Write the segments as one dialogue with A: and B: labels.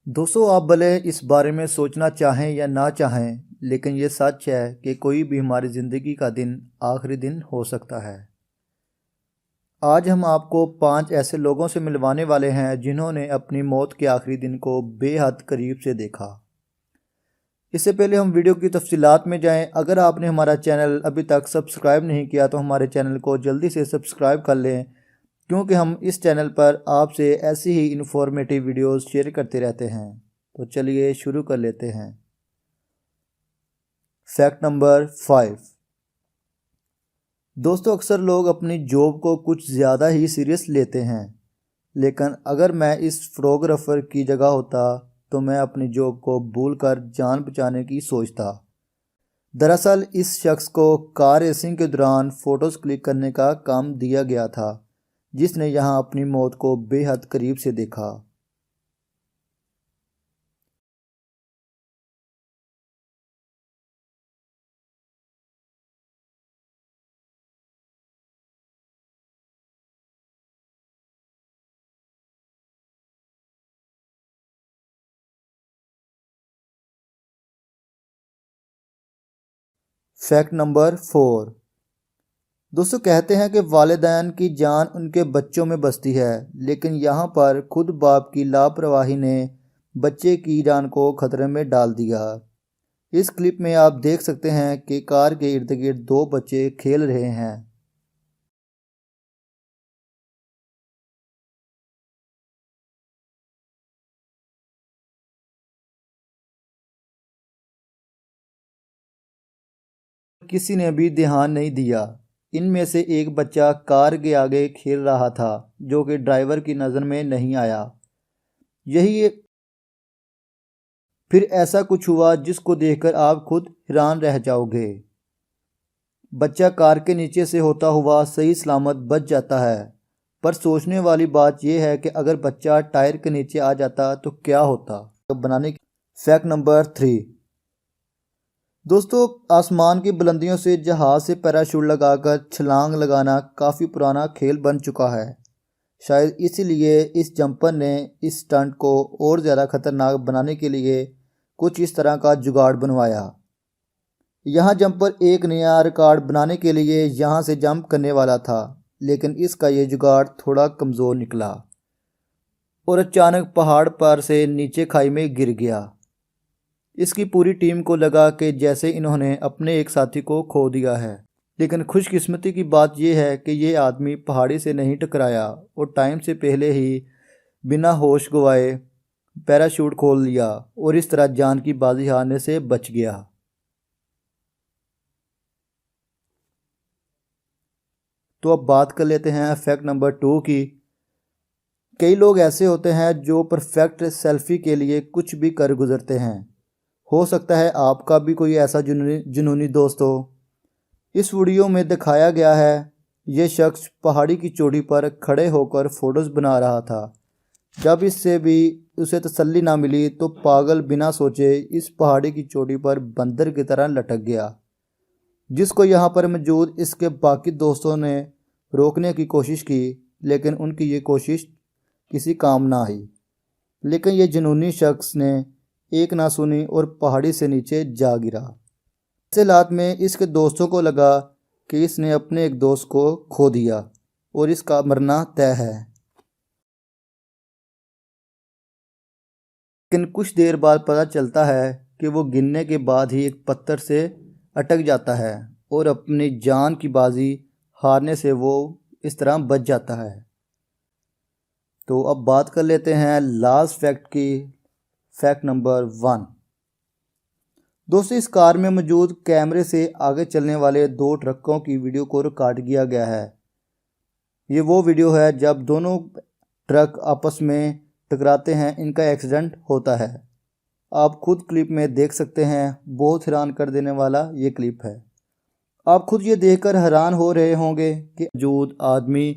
A: दोस्तों, आप भले इस बारे में सोचना चाहें या ना चाहें, लेकिन ये सच है कि कोई भी हमारी ज़िंदगी का दिन आखिरी दिन हो सकता है। आज हम आपको 5 ऐसे लोगों से मिलवाने वाले हैं जिन्होंने अपनी मौत के आखिरी दिन को बेहद करीब से देखा। इससे पहले हम वीडियो की तफसीलात में जाएं, अगर आपने हमारा चैनल अभी तक सब्सक्राइब नहीं किया तो हमारे चैनल को जल्दी से सब्सक्राइब कर लें, क्योंकि हम इस चैनल पर आपसे ऐसी ही इन्फॉर्मेटिव वीडियोस शेयर करते रहते हैं। तो चलिए शुरू कर लेते हैं। Fact number 5। दोस्तों, अक्सर लोग अपनी जॉब को कुछ ज़्यादा ही सीरियस लेते हैं, लेकिन अगर मैं इस फोटोग्राफ़र की जगह होता तो मैं अपनी जॉब को भूलकर जान बचाने की सोचता। दरअसल इस शख्स को कार रेसिंग के दौरान फ़ोटोज़ क्लिक करने का काम दिया गया था, जिसने यहां अपनी मौत को बेहद करीब से देखा। Fact number 4। दोस्तों, कहते हैं कि वालिदैन की जान उनके बच्चों में बसती है, लेकिन यहाँ पर खुद बाप की लापरवाही ने बच्चे की जान को खतरे में डाल दिया। इस क्लिप में आप देख सकते हैं कि कार के इर्द गिर्द 2 बच्चे खेल रहे हैं। किसी ने भी ध्यान नहीं दिया। इनमें से एक बच्चा कार के आगे खेल रहा था, जो कि ड्राइवर की नज़र में नहीं आया। यही फिर ऐसा कुछ हुआ जिसको देखकर आप खुद हैरान रह जाओगे। बच्चा कार के नीचे से होता हुआ सही सलामत बच जाता है, पर सोचने वाली बात यह है कि अगर बच्चा टायर के नीचे आ जाता तो क्या होता। तो बनाने की फैक्ट नंबर 3। दोस्तों, आसमान की बुलंदियों से जहाज़ से पैराशूट लगाकर छलांग लगाना काफ़ी पुराना खेल बन चुका है। शायद इसीलिए इस जंपर ने इस स्टंट को और ज़्यादा खतरनाक बनाने के लिए कुछ इस तरह का जुगाड़ बनवाया। यहाँ जंपर एक नया रिकॉर्ड बनाने के लिए यहाँ से जंप करने वाला था, लेकिन इसका ये जुगाड़ थोड़ा कमज़ोर निकला और अचानक पहाड़ पर से नीचे खाई में गिर गया। इसकी पूरी टीम को लगा कि जैसे इन्होंने अपने एक साथी को खो दिया है, लेकिन खुशकिस्मती की बात यह है कि ये आदमी पहाड़ी से नहीं टकराया और टाइम से पहले ही बिना होश गंवाए पैराशूट खोल लिया और इस तरह जान की बाजी हारने से बच गया। तो अब बात कर लेते हैं फैक्ट नंबर 2 की। कई लोग ऐसे होते हैं जो परफेक्ट सेल्फी के लिए कुछ भी कर गुजरते हैं। हो सकता है आपका भी कोई ऐसा जुनूनी दोस्त हो। इस वीडियो में दिखाया गया है, ये शख्स पहाड़ी की चोटी पर खड़े होकर फ़ोटोज़ बना रहा था। जब इससे भी उसे तसल्ली ना मिली तो पागल बिना सोचे इस पहाड़ी की चोटी पर बंदर की तरह लटक गया, जिसको यहाँ पर मौजूद इसके बाकी दोस्तों ने रोकने की कोशिश की, लेकिन उनकी ये कोशिश किसी काम ना आई। लेकिन ये जुनूनी शख्स ने एक ना सुनी और पहाड़ी से नीचे जा गिरा। ऐसे हालात में इसके दोस्तों को लगा कि इसने अपने एक दोस्त को खो दिया और इसका मरना तय है। लेकिन कुछ देर बाद पता चलता है कि वो गिरने के बाद ही एक पत्थर से अटक जाता है और अपनी जान की बाजी हारने से वो इस तरह बच जाता है। तो अब बात कर लेते हैं लास्ट फैक्ट की। Fact number 1। दोस्तों, इस कार में मौजूद कैमरे से आगे चलने वाले 2 ट्रकों की वीडियो को रिकॉर्ड किया गया है। ये वो वीडियो है जब दोनों ट्रक आपस में टकराते हैं, इनका एक्सीडेंट होता है। आप खुद क्लिप में देख सकते हैं, बहुत हैरान कर देने वाला ये क्लिप है। आप खुद ये देखकर हैरान हो रहे होंगे कि मौजूद आदमी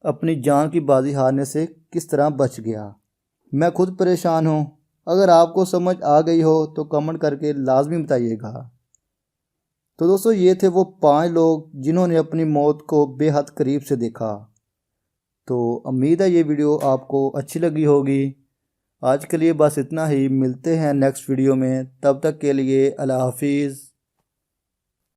A: अपनी जान की बाजी हारने से किस तरह बच गया। मैं खुद परेशान हूँ। अगर आपको समझ आ गई हो तो कमेंट करके लाजमी बताइएगा। तो दोस्तों, ये थे वो 5 लोग जिन्होंने अपनी मौत को बेहद करीब से देखा। तो उम्मीद है ये वीडियो आपको अच्छी लगी होगी। आज के लिए बस इतना ही। मिलते हैं नेक्स्ट वीडियो में, तब तक के लिए अल्लाह हाफिज़।